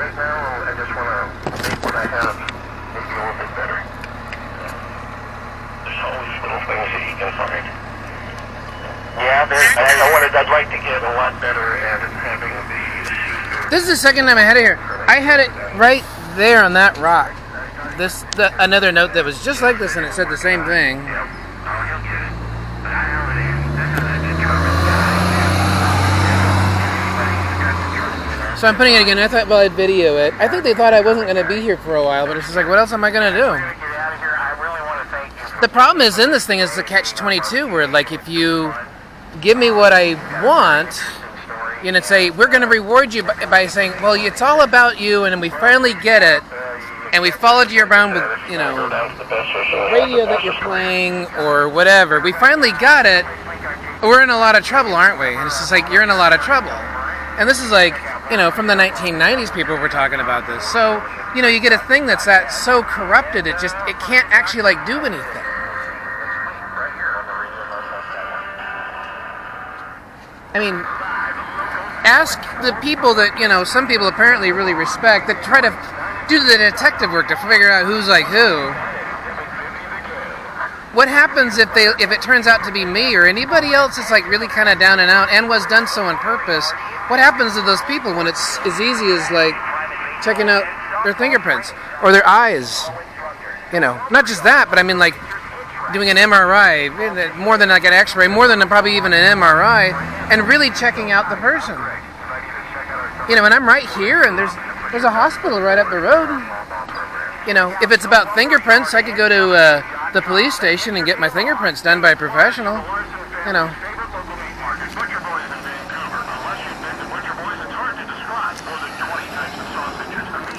right now, I just want to make what I have maybe a little bit better. There's always little things that you can find. Yeah, I know what I'd like to get a lot better at having the... This is the second time I had it here. I had it right there on that rock. Another note that was just like this, and it said the same thing. So I'm putting it again. I thought, well, I'd video it. I think they thought I wasn't going to be here for a while, but it's just like, what else am I going to do? The problem is in this thing is the catch-22, where like if you give me what I want, you know, say we're going to reward you by saying, well, it's all about you, and we finally get it, and we followed you around with, you know, radio that you're playing or whatever. We finally got it. We're in a lot of trouble, aren't we? And it's just like, you're in a lot of trouble. And this is like, you know, from the 1990s people were talking about this. So, you know, you get a thing that's so corrupted, it can't actually like do anything. I mean, ask the people that, you know, some people apparently really respect, that try to do the detective work to figure out who's like who. What happens if it turns out to be me or anybody else that's like really kind of down and out and was done so on purpose? What happens to those people when it's as easy as like checking out their fingerprints or their eyes? You know, not just that, but I mean like doing an MRI, more than like an X-ray, more than probably even an MRI, and really checking out the person. You know, and I'm right here, and there's a hospital right up the road. You know, if it's about fingerprints, I could go to the police station and get my fingerprints done by a professional. You know.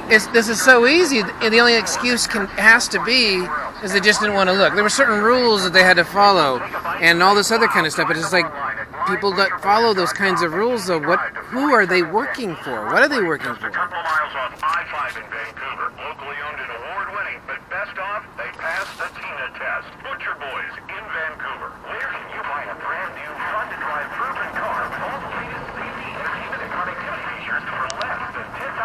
This is so easy, and the only excuse has to be is they just didn't want to look. There were certain rules that they had to follow, and all this other kind of stuff. But it's like people that follow those kinds of rules, though. Who are they working for? What are they working for? A couple of miles off I-5 in Vancouver, locally owned and award-winning, but best of, they passed the TINA test. Butcher Boys in Vancouver. Where can you buy a brand new, fun-to-drive proven car with all the latest safety, entertainment, and connectivity features for less than $10,000? In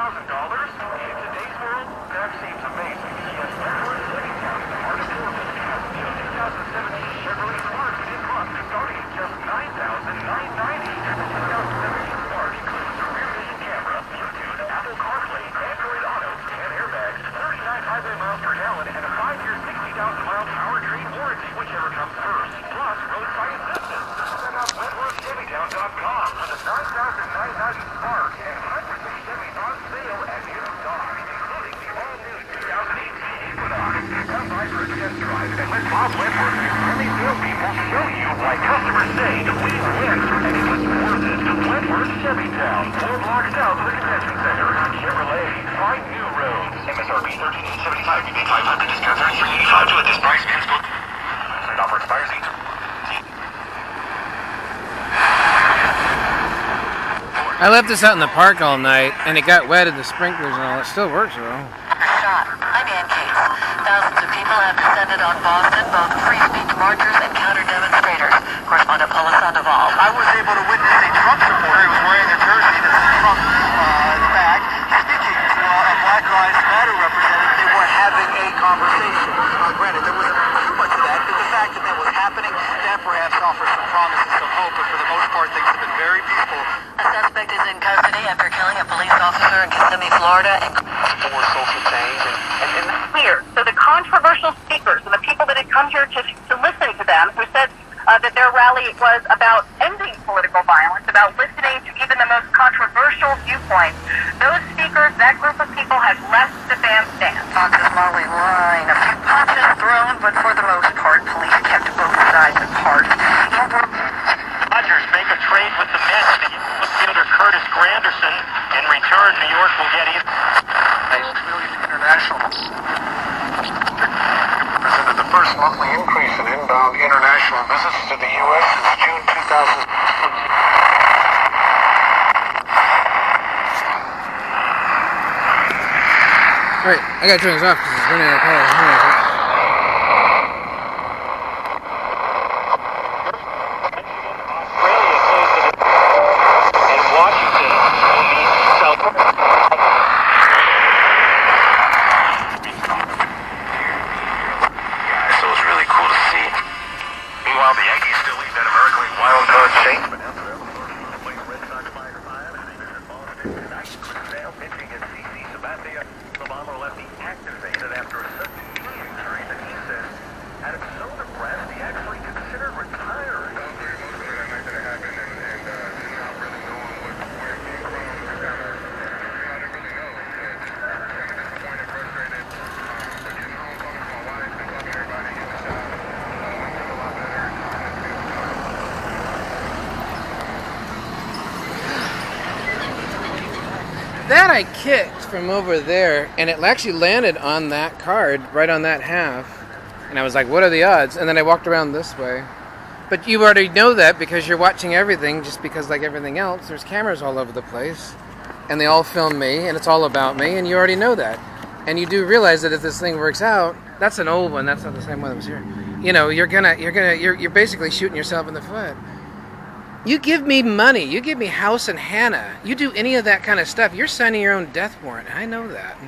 today's world, that seems amazing. Yes, Wentworth Levittown in the heart of Portland has a new 2017 Chevrolet Spark mid-month starting at just $9,990. The 2017 Spark includes a rear vision camera, Bluetooth, Apple CarPlay, Android Auto, 10 airbags, 39 highway miles per gallon, and a 5-year, 60,000-mile powertrain warranty, whichever comes first. Plus, roadside assistance. Check out WentworthChevy.com for the $9,990 Spark and hundreds of Chevys on sale at your dock, including the all-new 2018 Equinox. Come by for a test drive and let Bob Wentworth and friendly salespeople show you why customers say we win, and it was worth it. Wentworth Chevytown, 4 blocks south of the convention center. Chevrolet, find new roads. MSRP $13,875, rebate $500, discount $33.85. At this price, man's book. Offer expires 8. I left this out in the park all night, and it got wet in the sprinklers and all. It still works, though. I'm Ann Case. Thousands of people have descended on Boston, both free speech marchers and counter-demonstrators. Correspondent Paula Sandoval. I was able to witness a Trump supporter who was wearing a jersey that said Trump back, speaking to a Black Lives Matter representative. They were having a conversation. Granted, there wasn't too much of that, but the fact that was happening, that perhaps offers some promise and some hope, but for the most part, things have been very peaceful. A suspect is in custody after killing a police officer in Kissimmee, Florida. For social change and clear. So the controversial speakers and the people that had come here to listen to them, who said that their rally was about ending political violence, about listening to even the most controversial viewpoints, those speakers, that group of people, have left the bandstand. On this Molly line, a few punches thrown, but for the most part, police kept both sides apart. Dodgers make a trade with the Mets. Fielder Curtis Granderson. In return, New York will get $6 million internationals. Presented the first monthly increase in inbound international visits to the U.S. since June 2000. Alright, I gotta turn this off because it's running out of power. Now pitching at CC Sabathia, the bomber lefty activated after a sudden knee injury that he says had him so depressed he actually considered retiring. I was very emotional that night that it happened, and not really knowing where it came from. I didn't really know. Just kind of disappointed, frustrated. But getting home, talking to my wife and talking to everybody, getting the shot, I feel a lot better. That I kicked from over there, and it actually landed on that card, right on that half. And I was like, what are the odds? And then I walked around this way. But you already know that because you're watching everything, just because like everything else, there's cameras all over the place. And they all film me, and it's all about me, and you already know that. And you do realize that if this thing works out, that's an old one, that's not the same one that was here. You know, you're basically shooting yourself in the foot. You give me money, you give me House and Hannah, you do any of that kind of stuff, you're signing your own death warrant. I know that.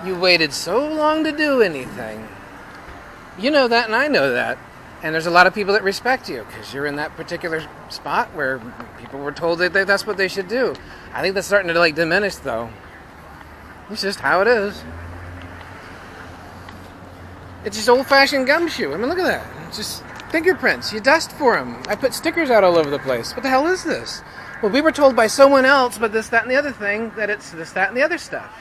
You waited so long to do anything. You know that, and I know that. And there's a lot of people that respect you because you're in that particular spot where people were told that that's what they should do. I think that's starting to like diminish, though. It's just how it is. It's just old-fashioned gumshoe. I mean, look at that. It's just fingerprints. You dust for them. I put stickers out all over the place. What the hell is this? Well, we were told by someone else, but this, that, and the other thing, that it's this, that, and the other stuff.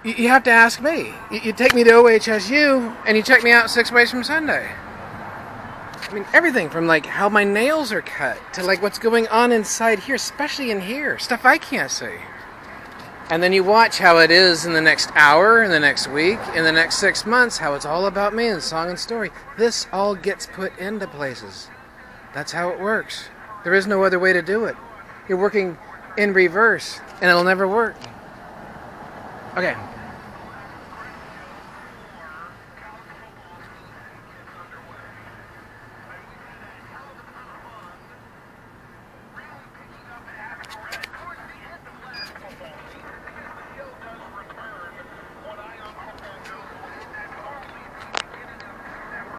You have to ask me. You take me to OHSU, and you check me out 6 ways from Sunday. I mean, everything from, like, how my nails are cut to, like, what's going on inside here, especially in here. Stuff I can't see. And then you watch how it is in the next hour, in the next week, in the next 6 months, how it's all about me and song and story. This all gets put into places. That's how it works. There is no other way to do it. You're working in reverse, and it'll never work. Okay.